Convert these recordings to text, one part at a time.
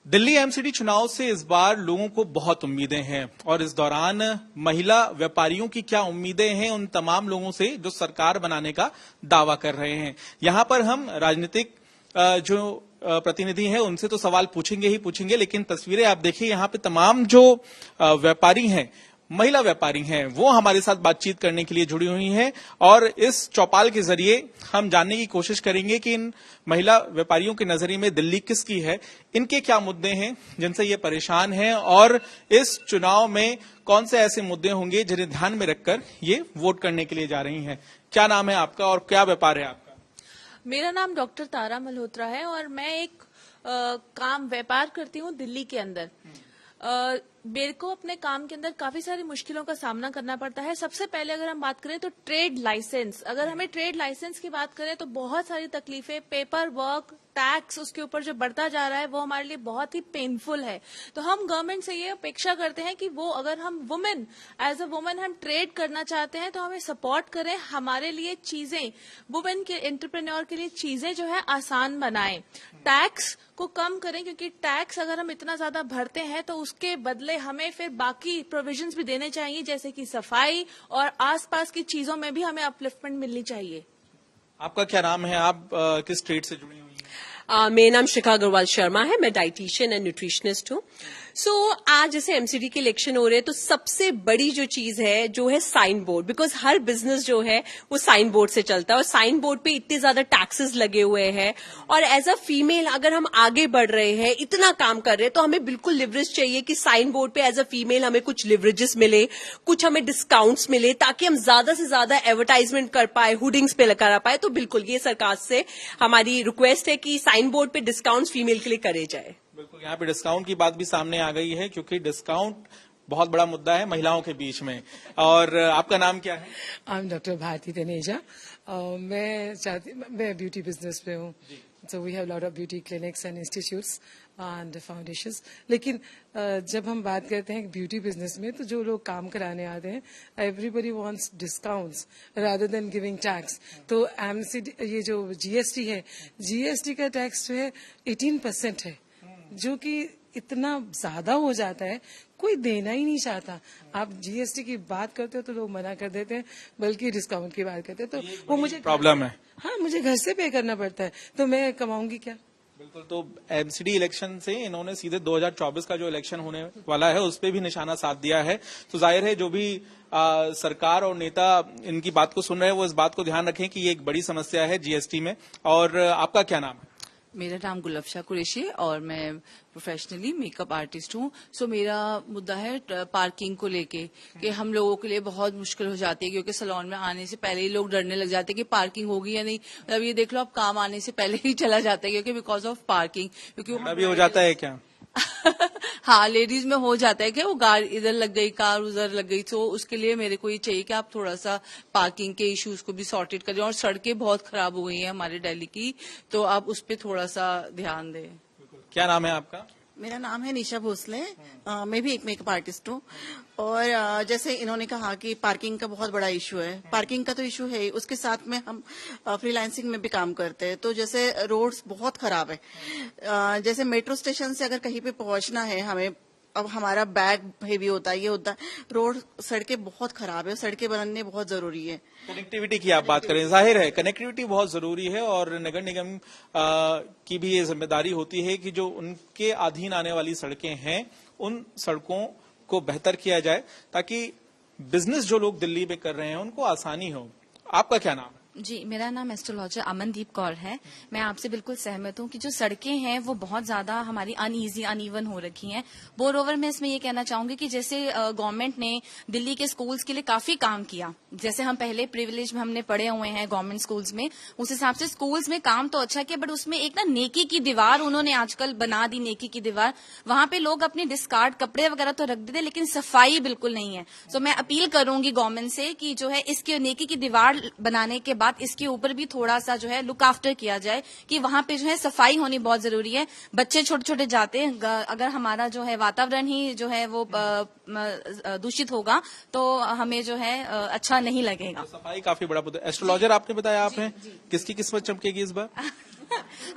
Delhi MCD चुनाव से इस बार लोगों को बहुत उम्मीदें हैं और इस दौरान महिला व्यापारियों की क्या उम्मीदें हैं उन तमाम लोगों से जो सरकार बनाने का दावा कर रहे हैं। यहां पर हम राजनीतिक जो प्रतिनिधि हैं उनसे तो सवाल पूछेंगे ही पूछेंगे, लेकिन तस्वीरें आप देखिए, यहां पे तमाम जो व्यापारी हैं, महिला व्यापारी हैं, वो हमारे साथ बातचीत करने के लिए जुड़ी हुई हैं और इस चौपाल के जरिए हम जानने की कोशिश करेंगे कि इन महिला व्यापारियों के नजरिए में दिल्ली किसकी है, इनके क्या मुद्दे हैं जिनसे ये परेशान हैं और इस चुनाव में कौन से ऐसे मुद्दे होंगे जिन्हें ध्यान में रखकर ये वोट करने के लिए जा रही हैं। क्या नाम है आपका और क्या व्यापार है आपका? मेरा नाम डॉक्टर तारा मल्होत्रा है और मैं एक व्यापार करती हूँ दिल्ली के अंदर। मेरे को अपने काम के अंदर काफी सारी मुश्किलों का सामना करना पड़ता है। सबसे पहले अगर हम बात करें तो ट्रेड लाइसेंस, अगर हमें ट्रेड लाइसेंस की बात करें तो बहुत सारी तकलीफें, पेपर वर्क, टैक्स उसके ऊपर जो बढ़ता जा रहा है वो हमारे लिए बहुत ही पेनफुल है। तो हम गवर्नमेंट से ये अपेक्षा करते हैं कि वो, अगर हम वुमेन एज अ वुमेन हम ट्रेड करना चाहते हैं तो हमें सपोर्ट करें, हमारे लिए चीजें, वुमेन के एंटरप्रेन्योर के लिए चीजें जो है आसान बनाएं, टैक्स को कम करें, क्योंकि टैक्स अगर हम इतना ज्यादा भरते हैं तो उसके बदले हमें फिर बाकी प्रोविजंस भी देने चाहिए, जैसे कि सफाई और आसपास की चीजों में भी हमें अपलिफ्टमेंट मिलनी चाहिए। आपका क्या नाम है? आप किस ट्रेड से जुड़ी हुई हैं? मेरा नाम शिखा अग्रवाल शर्मा है। मैं डाइटिशियन एंड न्यूट्रिशनिस्ट हूँ। आज जैसे एमसीडी के इलेक्शन हो रहे हैं तो सबसे बड़ी जो चीज है जो है साइन बोर्ड, बिकॉज हर बिजनेस जो है वो साइन बोर्ड से चलता है और साइन बोर्ड पे इतने ज्यादा टैक्सेस लगे हुए हैं। और एज अ फीमेल अगर हम आगे बढ़ रहे हैं, इतना काम कर रहे हैं, तो हमें बिल्कुल लिवरेज चाहिए कि साइन बोर्ड पे एज अ फीमेल हमें कुछ लिवरेजेस मिले, कुछ हमें डिस्काउंट्स मिले, ताकि हम ज्यादा से ज्यादा एडवर्टाइजमेंट कर पाए, हुडिंग्स पे लगा पाए। तो बिल्कुल ये सरकार से हमारी रिक्वेस्ट है कि साइन बोर्ड पे डिस्काउंट्स फीमेल के लिए करे जाए। बिल्कुल, यहाँ पे डिस्काउंट की बात भी सामने आ गई है क्योंकि डिस्काउंट बहुत बड़ा मुद्दा है महिलाओं के बीच में। और आपका नाम क्या है? I am doctor Bharti Taneja. मैं ब्यूटी बिजनेस पे हूँ। So we have lot of beauty clinics and institutes and foundations. लेकिन जब हम बात करते हैं ब्यूटी बिजनेस में, तो जो लोग काम कराने आते हैं, everybody wants discounts rather than giving tax. तो एमसीडी, ये जो जीएसटी है, जीएसटी का टैक्स जो है 18% है, जो कि इतना ज्यादा हो जाता है, कोई देना ही नहीं चाहता। आप जीएसटी की बात करते हो तो लोग मना कर देते हैं, बल्कि डिस्काउंट की बात करते हैं तो वो मुझे प्रॉब्लम है। हाँ, मुझे घर से पे करना पड़ता है, तो मैं कमाऊंगी क्या? बिल्कुल, तो एमसीडी इलेक्शन से इन्होंने सीधे 2024 का जो इलेक्शन होने वाला है उस पर भी निशाना साध दिया है। तो जाहिर है जो भी सरकार और नेता इनकी बात को सुन रहे हैं वो इस बात को ध्यान रखें कि ये एक बड़ी समस्या है जीएसटी में। और आपका क्या नाम है? मेरा नाम गुलफशा कुरैशी और मैं प्रोफेशनली मेकअप आर्टिस्ट हूँ। मेरा मुद्दा है पार्किंग को लेके, कि हम लोगों के लिए बहुत मुश्किल हो जाती है, क्योंकि सैलून में आने से पहले ही लोग डरने लग जाते हैं कि पार्किंग होगी या नहीं। मतलब ये देख लो, आप काम आने से पहले ही चला जाता है, क्योंकि बिकॉज ऑफ पार्किंग। क्योंकि अभी हो जाता है क्या? हाँ, लेडीज में हो जाता है कि वो गाड़ी इधर लग गई, कार उधर लग गई। तो उसके लिए मेरे को ये चाहिए कि आप थोड़ा सा पार्किंग के इश्यूज को भी सॉर्टेड करें। और सड़कें बहुत खराब हो गई हैं हमारे दिल्ली की, तो आप उस पर थोड़ा सा ध्यान दें। क्या नाम है आपका? मेरा नाम है निशा भोसले। मैं भी एक मेकअप आर्टिस्ट हूँ। और जैसे इन्होंने कहा कि पार्किंग का बहुत बड़ा इशू है, पार्किंग का तो इशू है ही, उसके साथ में हम फ्रीलांसिंग में भी काम करते हैं। तो जैसे रोड्स बहुत खराब है, जैसे मेट्रो स्टेशन से अगर कहीं पे पहुंचना है हमें, अब हमारा बैग हेवी होता है, ये होता है, रोड सड़कें बहुत खराब है, सड़कें बनने बहुत जरूरी है। कनेक्टिविटी की आप बात करें, जाहिर है कनेक्टिविटी बहुत जरूरी है और नगर निगम की भी ये जिम्मेदारी होती है कि जो उनके अधीन आने वाली सड़कें हैं उन सड़कों को बेहतर किया जाए ताकि बिजनेस जो लोग दिल्ली में कर रहे हैं उनको आसानी हो। आपका क्या नाम है? जी, मेरा नाम एस्ट्रोलॉजर अमनदीप कौर है। मैं आपसे बिल्कुल सहमत हूँ कि जो सड़कें हैं वो बहुत ज्यादा हमारी अनईजी, अनइवन हो रखी हैं। मोर ओवर मैं इसमें ये कहना चाहूंगी कि जैसे गवर्नमेंट ने दिल्ली के स्कूल्स के लिए काफी काम किया, जैसे हम पहले प्रिविलेज में हमने पढ़े हुए हैं गवर्नमेंट स्कूल्स में, उस हिसाब से स्कूल्स में काम तो अच्छा किया, बट उसमें एक ना नेकी की दीवार उन्होंने आजकल बना दी, नेकी की दीवार। वहां पे लोग अपने डिस्कार्ड कपड़े वगैरह तो रख देते, लेकिन सफाई बिल्कुल नहीं है। सो मैं अपील करूंगी गवर्नमेंट से कि जो है इसकी नेकी की दीवार बनाने के बाद इसके ऊपर भी थोड़ा सा जो है लुक आफ्टर किया जाए, कि वहां पे जो है सफाई होनी बहुत जरूरी है। बच्चे छोटे छोटे जाते हैं, अगर हमारा जो है वातावरण ही जो है वो दूषित होगा तो हमें जो है अच्छा नहीं लगेगा। तो सफाई काफी बड़ा मुद्दा। एस्ट्रोलॉजर आपने बताया, आपने किसकी किस्मत चमकेगी इस बार?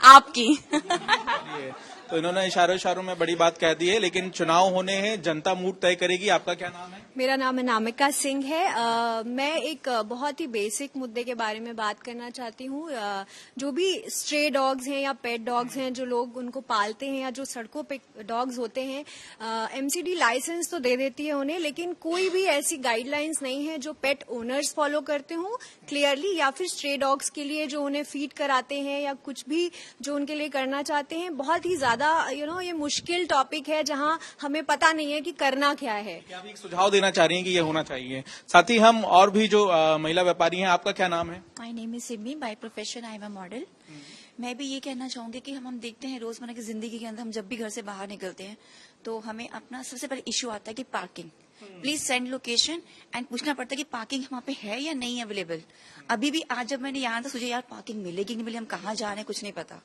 आपकी। तो इन्होंने इशारों में बड़ी बात कह दी है, लेकिन चुनाव होने हैं, जनता मूड तय करेगी। आपका क्या नाम है? मेरा नाम अनामिका सिंह है। मैं एक बहुत ही बेसिक मुद्दे के बारे में बात करना चाहती हूँ। जो भी स्ट्रे डॉग्स हैं या पेट डॉग्स हैं, जो लोग उनको पालते हैं या जो सड़कों पे डॉग्स होते हैं, एमसीडी लाइसेंस तो दे देती है उन्हें, लेकिन कोई भी ऐसी गाइडलाइंस नहीं है जो पेट ओनर्स फॉलो करते हों क्लियरली, या फिर स्ट्रे डॉग्स के लिए जो उन्हें फीड कराते हैं या कुछ भी जो उनके लिए करना चाहते हैं। बहुत ही ज्यादा ये मुश्किल टॉपिक है जहां हमें पता नहीं है कि करना क्या है। क्या आप एक सुझाव देना चाह रही हैं कि ये होना चाहिए? साथ ही हम और भी जो महिला व्यापारी हैं, आपका क्या नाम है? My name is Simi, by profession I am a model. मैं भी ये कहना चाहूंगी कि हम देखते हैं रोजमर्रा की जिंदगी के अंदर, हम जब भी घर से बाहर निकलते हैं तो हमें अपना सबसे पहले इश्यू आता है कि parking. Please send location and पूछना पड़ता है कि पार्किंग वहाँ पे है या नहीं अवेलेबल। अभी भी आज जब मैंने यहाँ था सोचा यार पार्किंग मिलेगी नहीं मिलेगी, हम कहाँ जा रहे हैं कुछ नहीं पता।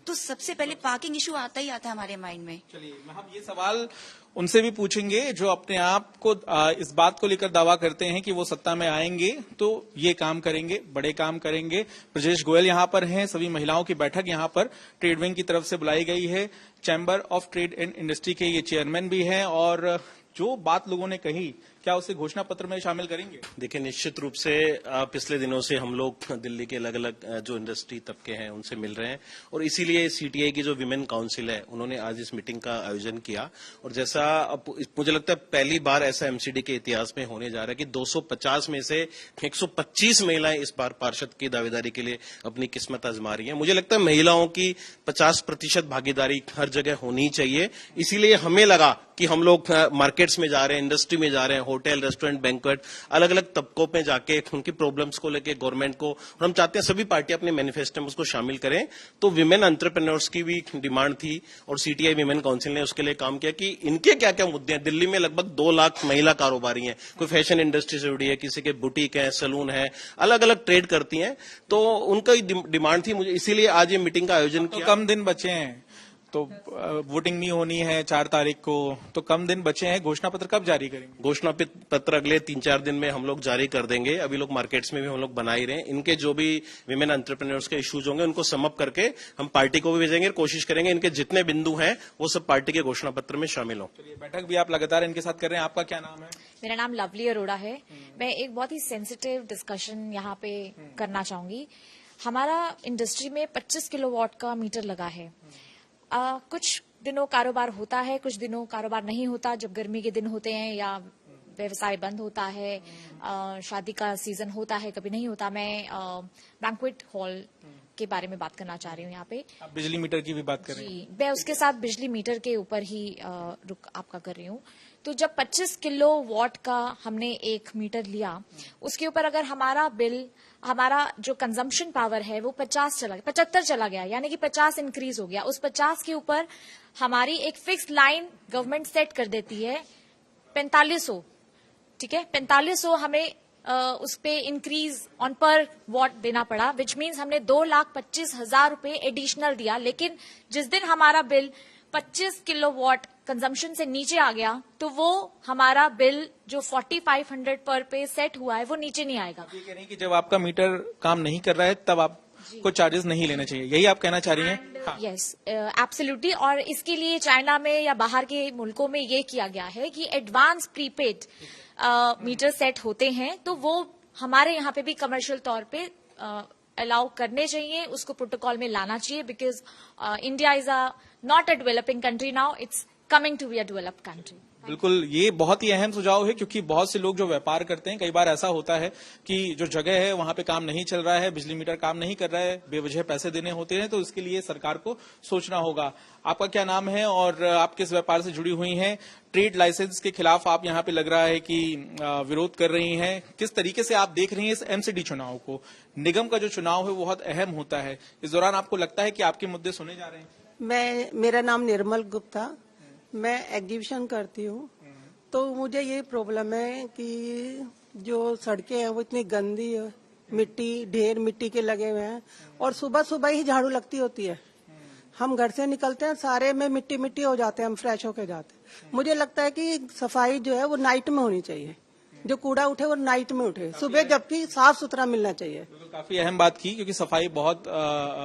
तो सबसे पहले पार्किंग इशू आता ही आता है हमारे माइंड में। चलिए हम ये सवाल उनसे भी पूछेंगे जो अपने आप को इस बात को लेकर दावा करते हैं कि वो सत्ता में आएंगे तो ये काम करेंगे, बड़े काम करेंगे। ब्रजेश गोयल यहाँ पर हैं। सभी महिलाओं की बैठक यहाँ पर ट्रेड विंग की तरफ से बुलाई गई है। Chamber of trade and industry के ये चेयरमैन भी हैं, और जो बात लोगों ने कही क्या उसे घोषणा पत्र में शामिल करेंगे? देखिए, निश्चित रूप से पिछले दिनों से हम लोग दिल्ली के अलग अलग जो इंडस्ट्री तबके हैं उनसे मिल रहे हैं, और इसीलिए सीटीआई की जो विमेन काउंसिल है उन्होंने आज इस मीटिंग का आयोजन किया। और जैसा अब मुझे लगता है पहली बार ऐसा एमसीडी के इतिहास में होने जा रहा है कि 250 में से 125 महिलाएं इस बार पार्षद की दावेदारी के लिए अपनी किस्मत आजमा रही हैं। मुझे लगता है महिलाओं की 50% भागीदारी हर जगह होनी चाहिए। इसीलिए हमें लगा कि हम लोग मार्केट्स में जा रहे हैं, इंडस्ट्री में जा रहे हैं, होटल, रेस्टोरेंट, बैंक्वेट, अलग अलग तबकों में जाके उनकी प्रॉब्लम्स को लेके गवर्नमेंट को, और हम चाहते हैं सभी पार्टियां अपने मैनिफेस्टो में उसको शामिल करें। तो विमेन एंटरप्रेन्योर्स की भी डिमांड थी और सीटीआई विमेन काउंसिल ने उसके लिए काम किया कि इनके क्या क्या मुद्दे हैं। दिल्ली में लगभग 2 लाख महिला कारोबारी हैं, कोई फैशन इंडस्ट्री से जुड़ी है, किसी के बुटीक है, सैलून है, अलग अलग ट्रेड करती हैं, तो उनका डिमांड थी। मुझे इसीलिए आज ये मीटिंग का आयोजन किया। कम दिन बचे हैं तो वोटिंग नहीं होनी है 4 तारीख को, तो कम दिन बचे हैं। घोषणा पत्र कब जारी करेंगे? घोषणा पत्र अगले 3-4 दिन में हम लोग जारी कर देंगे। अभी लोग मार्केट्स में भी हम लोग बना ही रहे हैं। इनके जो भी विमेन एंटरप्रेन्योर्स के इश्यूज होंगे उनको समअप करके हम पार्टी को भी भेजेंगे, कोशिश करेंगे इनके जितने बिंदु हैं वो सब पार्टी के घोषणा पत्र में शामिल हो। बैठक भी आप लगातार इनके साथ कर रहे हैं। आपका क्या नाम है? मेरा नाम लवली अरोड़ा है। मैं एक बहुत ही सेंसिटिव डिस्कशन यहाँ पे करना चाहूंगी। हमारा इंडस्ट्री में 25 किलोवाट का मीटर लगा है। कुछ दिनों कारोबार होता है, कुछ दिनों कारोबार नहीं होता। जब गर्मी के दिन होते हैं या व्यवसाय बंद होता है, शादी का सीजन होता है, कभी नहीं होता। मैं बैंक्वेट हॉल के बारे में बात करना चाह रही हूँ यहाँ पे। आप बिजली मीटर की भी बात कर रही हैं? जी, मैं उसके साथ बिजली मीटर के ऊपर ही रुक आपका कर रही हूँ। तो जब 25 किलोवाट का हमने एक मीटर लिया, उसके ऊपर अगर हमारा बिल, हमारा जो कंजम्पशन पावर है वो 75 चला गया, यानी कि 50 इंक्रीज हो गया। उस 50 के ऊपर हमारी एक फिक्स्ड लाइन गवर्नमेंट सेट कर देती है 4500, ठीक है। 4500 हमें उस पे इंक्रीज ऑन पर वॉट देना पड़ा, विच मीन्स हमने 2,25,000 रुपए एडिशनल दिया। लेकिन जिस दिन हमारा बिल 25 किलोवाट कंजम्पशन से नीचे आ गया तो वो हमारा बिल जो 4500 पर पे सेट हुआ है वो नीचे नहीं आएगा। ये कह रही हैं कि जब आपका मीटर काम नहीं कर रहा है तब आपको चार्जेस नहीं लेने चाहिए, यही आप कहना चाह रही हैं? Yes, absolutely. और इसके लिए चाइना में या बाहर के मुल्कों में ये किया गया है कि एडवांस प्रीपेड मीटर सेट होते हैं, तो वो हमारे यहाँ पे भी कमर्शियल तौर पे अलाउ करने चाहिए, उसको प्रोटोकॉल में लाना चाहिए। Because India is a not a developing country now, it's coming to be a developed country. बिल्कुल, ये बहुत ही अहम सुझाव है, क्योंकि बहुत से लोग जो व्यापार करते हैं, कई बार ऐसा होता है कि जो जगह है वहां पे काम नहीं चल रहा है, बिजली मीटर काम नहीं कर रहा है, बेवजह पैसे देने होते हैं, तो इसके लिए सरकार को सोचना होगा। आपका क्या नाम है और आप किस व्यापार से जुड़ी हुई हैं? ट्रेड लाइसेंस के खिलाफ आप यहाँ पे लग रहा है कि विरोध कर रही हैं। किस तरीके से आप देख रही हैं इस एमसीडी चुनाव को? निगम का जो चुनाव है वो बहुत अहम होता है, इस दौरान आपको लगता है कि आपके मुद्दे सुने जा रहे हैं? मेरा नाम निर्मल गुप्ता, मैं एग्जीबिशन करती हूँ। तो मुझे ये प्रॉब्लम है कि जो सड़कें हैं वो इतनी गंदी है, ढेर मिट्टी के लगे हुए हैं, और सुबह सुबह ही झाड़ू लगती होती है। हम घर से निकलते हैं सारे में मिट्टी हो जाते हैं, हम फ्रेश होके जाते हैं। मुझे लगता है कि सफाई जो है वो नाइट में होनी चाहिए, जो कूड़ा उठे वो नाइट में उठे, सुबह जबकि साफ सुथरा मिलना चाहिए। काफी अहम बात की, क्योंकि सफाई बहुत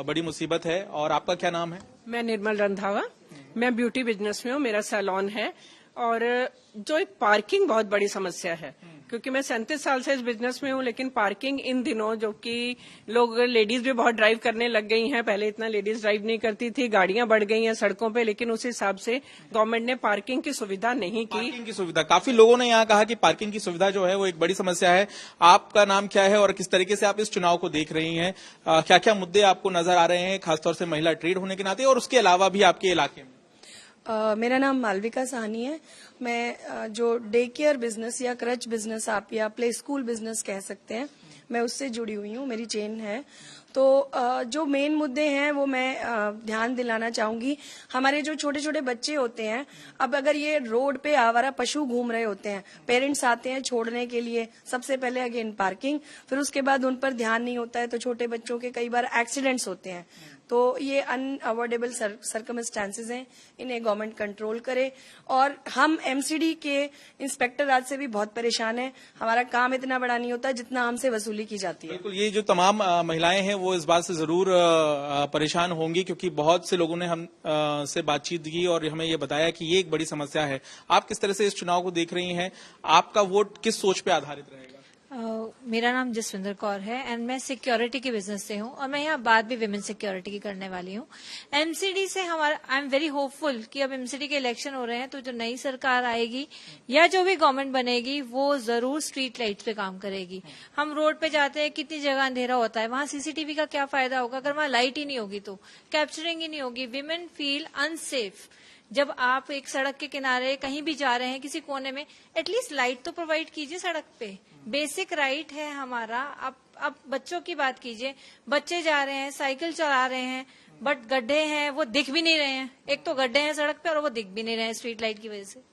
बड़ी मुसीबत है। और आपका क्या नाम है? मैं निर्मल रंधावा। मैं ब्यूटी बिजनेस में हूँ, मेरा सैलून है। और जो एक पार्किंग बहुत बड़ी समस्या है, क्योंकि मैं 37 साल से इस बिजनेस में हूँ, लेकिन पार्किंग इन दिनों जो कि लोग लेडीज भी बहुत ड्राइव करने लग गई हैं, पहले इतना लेडीज ड्राइव नहीं करती थी, गाड़ियां बढ़ गई हैं सड़कों पे, लेकिन उस हिसाब से गवर्नमेंट ने पार्किंग की सुविधा नहीं की। पार्किंग की सुविधा, काफी लोगों ने यहाँ कहा कि पार्किंग की सुविधा जो है वो एक बड़ी समस्या है। आपका नाम क्या है और किस तरीके से आप इस चुनाव को देख रही हैं? क्या क्या मुद्दे आपको नजर आ रहे हैं, खासतौर से महिला ट्रेड होने के नाते, और उसके अलावा भी आपके इलाके में? मेरा नाम मालविका साहनी है। मैं जो डे केयर बिजनेस या क्रच बिजनेस आप या प्ले स्कूल बिजनेस कह सकते हैं, मैं उससे जुड़ी हुई हूँ, मेरी चेन है। तो जो मेन मुद्दे हैं वो मैं ध्यान दिलाना चाहूंगी। हमारे जो छोटे छोटे बच्चे होते हैं, अब अगर ये रोड पे आवारा पशु घूम रहे होते हैं, पेरेंट्स आते हैं छोड़ने के लिए, सबसे पहले अगेन पार्किंग, फिर उसके बाद उन पर ध्यान नहीं होता है, तो छोटे बच्चों के कई बार एक्सीडेंट्स होते हैं। तो ये अनअवॉइडेबल सर्कमस्टेंसेज हैं, इन्हें गवर्नमेंट कंट्रोल करे। और हम एमसीडी के इंस्पेक्टर आज से भी बहुत परेशान हैं, हमारा काम इतना बड़ा नहीं होता जितना हमसे वसूली की जाती है। बिल्कुल, ये जो तमाम महिलाएं हैं वो इस बात से जरूर परेशान होंगी, क्योंकि बहुत से लोगों ने हम से बातचीत की और हमें ये बताया कि ये एक बड़ी समस्या है। आप किस तरह से इस चुनाव को देख रही हैं? आपका वोट किस सोच पे आधारित रहेगा? मेरा नाम जसविंदर कौर है एंड मैं सिक्योरिटी के बिजनेस से हूँ और मैं यहाँ बात भी विमेन सिक्योरिटी की करने वाली हूँ। एमसीडी से हमारा आई एम वेरी होपफुल कि अब एमसीडी के इलेक्शन हो रहे हैं, तो जो नई सरकार आएगी या जो भी गवर्नमेंट बनेगी वो जरूर स्ट्रीट लाइट्स पे काम करेगी। हम रोड पे जाते हैं, कितनी जगह अंधेरा होता है, वहां सीसीटीवी का क्या फायदा होगा अगर वहां लाइट ही नहीं होगी, तो कैप्चरिंग ही नहीं होगी। Women feel unsafe. जब आप एक सड़क के किनारे कहीं भी जा रहे हैं, किसी कोने में, एटलीस्ट लाइट तो प्रोवाइड कीजिए सड़क पे, बेसिक राइट है हमारा। अब बच्चों की बात कीजिए, बच्चे जा रहे हैं, साइकिल चला रहे हैं, बट गड्ढे हैं, वो दिख भी नहीं रहे हैं। एक तो गड्ढे हैं सड़क पे और वो दिख भी नहीं रहे हैं स्ट्रीट लाइट की वजह से।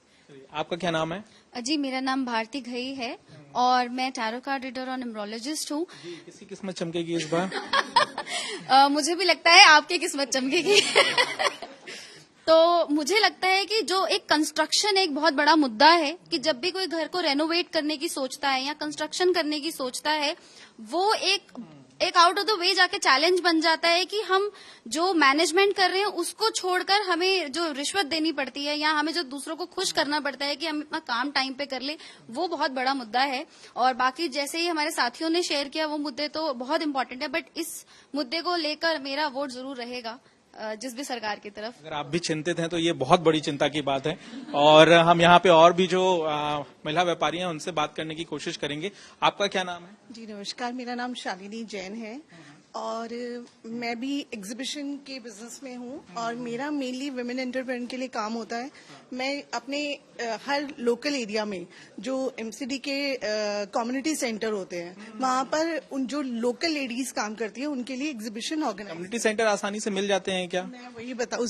आपका क्या नाम है? जी, मेरा नाम भारती घई है और मैं टैरो कार्ड रीडर और न्यूमरोलॉजिस्ट हूँ। किसी किस्मत चमकेगी इस बार? मुझे भी लगता है आपकी किस्मत चमकेगी। तो मुझे लगता है कि जो एक कंस्ट्रक्शन एक बहुत बड़ा मुद्दा है कि जब भी कोई घर को रेनोवेट करने की सोचता है या कंस्ट्रक्शन करने की सोचता है, वो एक आउट ऑफ द वे जाके चैलेंज बन जाता है कि हम जो मैनेजमेंट कर रहे हैं उसको छोड़कर हमें जो रिश्वत देनी पड़ती है या हमें जो दूसरों को खुश करना पड़ता है कि हम अपना काम टाइम पे कर ले, वो बहुत बड़ा मुद्दा है। और बाकी जैसे ही हमारे साथियों ने शेयर किया वो मुद्दे तो बहुत इंपॉर्टेंट है, बट इस मुद्दे को लेकर मेरा वोट जरूर रहेगा जिस भी सरकार की तरफ। अगर आप भी चिंतित हैं तो ये बहुत बड़ी चिंता की बात है और हम यहाँ पे और भी जो महिला व्यापारी हैं उनसे बात करने की कोशिश करेंगे। आपका क्या नाम है? जी नमस्कार, मेरा नाम शालिनी जैन है और मैं भी एग्जीबिशन के बिजनेस में हूँ और मेरा मेनली वुमेन एंटरप्रेन्योर के लिए काम होता है। मैं अपने हर लोकल एरिया में जो एमसीडी के कम्युनिटी सेंटर होते हैं वहाँ पर उन जो लोकल लेडीज काम करती है उनके लिए एग्जीबिशन ऑर्गेनाइज। कम्युनिटी सेंटर आसानी से मिल जाते हैं क्या? मैं वही बताऊँ,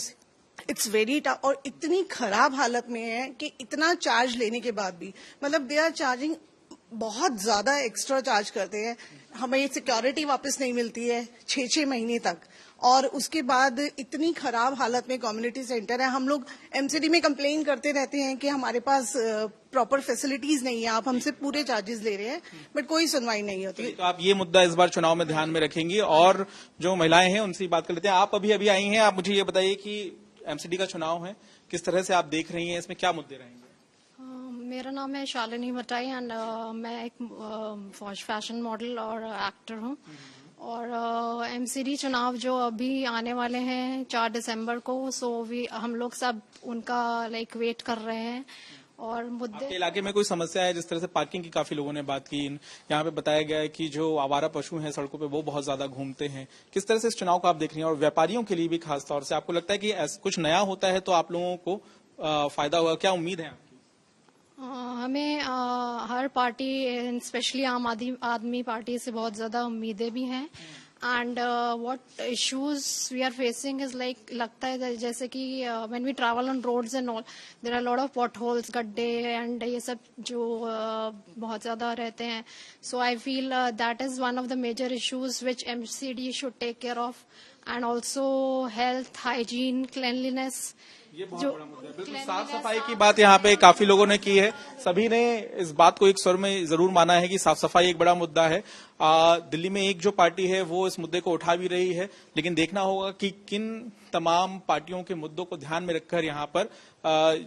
इट्स वेरी टफ और इतनी खराब हालत में है कि इतना चार्ज लेने के बाद भी, मतलब दे आर चार्जिंग, बहुत ज्यादा एक्स्ट्रा चार्ज करते हैं। हमें सिक्योरिटी वापस नहीं मिलती है 6-6 महीने तक और उसके बाद इतनी खराब हालत में कम्युनिटी सेंटर है। हम लोग एमसीडी में कंप्लेन करते रहते हैं कि हमारे पास प्रॉपर फैसिलिटीज नहीं है, आप हमसे पूरे चार्जेस ले रहे हैं, बट कोई सुनवाई नहीं होती। तो आप ये मुद्दा इस बार चुनाव में ध्यान में रखेंगी और जो महिलाएं हैं उनसे बात कर लेते हैं। आप अभी आई हैं, आप मुझे ये बताइए कि एमसीडी का चुनाव है, किस तरह से आप देख रही हैं, इसमें क्या मुद्दे रहेंगे? मेरा नाम है शालिनी भट्टाई एंड मैं एक फैशन मॉडल और एक्टर हूँ और एमसीडी चुनाव जो अभी आने वाले हैं 4 दिसंबर को, सो हम लोग सब उनका वेट कर रहे हैं। और मुद्दे आपके इलाके में कोई समस्या है? जिस तरह से पार्किंग की काफी लोगों ने बात की, यहाँ पे बताया गया है कि जो आवारा पशु हैं सड़कों पे वो बहुत ज्यादा घूमते हैं। किस तरह से इस चुनाव को आप देख रही हैं और व्यापारियों के लिए भी खास तौर से आपको लगता है कि कुछ नया होता है तो आप लोगों को फायदा होगा? क्या उम्मीद है? हमें हर पार्टी स्पेशली आम आदमी पार्टी से बहुत ज्यादा उम्मीदें भी हैं and what issues we are facing is लगता है जैसे कि when we travel on roads and all there are lot of potholes, गड्ढे एंड ये सब जो बहुत ज्यादा रहते हैं। So I feel that is one of the major issues which MCD should take care of and also health, hygiene, cleanliness ये बहुत बड़ा मुद्दा है। बिल्कुल साफ सफाई की बात यहाँ पे काफी लोगों ने की है। सभी ने इस बात को एक स्वर में जरूर माना है कि साफ सफाई एक बड़ा मुद्दा है। दिल्ली में एक जो पार्टी है वो इस मुद्दे को उठा भी रही है, लेकिन देखना होगा कि किन तमाम पार्टियों के मुद्दों को ध्यान में रखकर यहाँ पर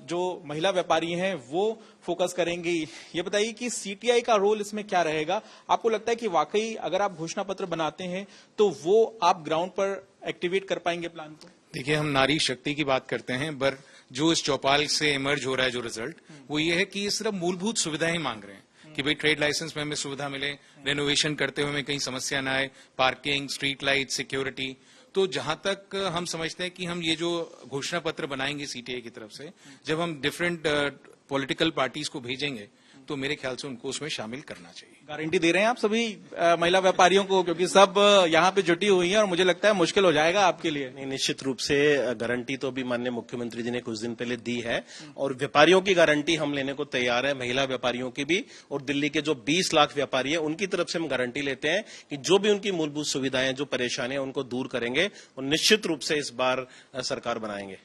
जो महिला व्यापारी हैं वो फोकस करेंगी। ये बताइए कि सीटीआई का रोल इसमें क्या रहेगा? आपको लगता है कि वाकई अगर आप घोषणा पत्र बनाते हैं तो वो आप ग्राउंड पर एक्टिवेट कर पाएंगे प्लान को? देखिए, हम नारी शक्ति की बात करते हैं, पर जो इस चौपाल से इमर्ज हो रहा है जो रिजल्ट, वो ये है कि ये सिर्फ मूलभूत सुविधाएं ही मांग रहे हैं कि भाई ट्रेड लाइसेंस में हमें सुविधा मिले, रेनोवेशन करते हुए हमें कहीं समस्या ना आए, पार्किंग, स्ट्रीट लाइट, सिक्योरिटी। तो जहां तक हम समझते हैं कि हम ये जो घोषणा पत्र बनाएंगे सीटीआई की तरफ से, जब हम डिफरेंट पॉलिटिकल पार्टीज को भेजेंगे तो मेरे ख्याल से उनको उसमें शामिल करना चाहिए। गारंटी दे रहे हैं आप सभी महिला व्यापारियों को, क्योंकि सब यहाँ पे जुटी हुई हैं और मुझे लगता है मुश्किल हो जाएगा आपके लिए? नहीं, निश्चित रूप से गारंटी तो अभी माननीय मुख्यमंत्री जी ने कुछ दिन पहले दी है और व्यापारियों की गारंटी हम लेने को तैयार है, महिला व्यापारियों की भी, और दिल्ली के जो 20 लाख व्यापारी है उनकी तरफ से हम गारंटी लेते हैं कि जो भी उनकी मूलभूत सुविधाएं, जो परेशानियां, उनको दूर करेंगे और निश्चित रूप से इस बार सरकार बनाएंगे।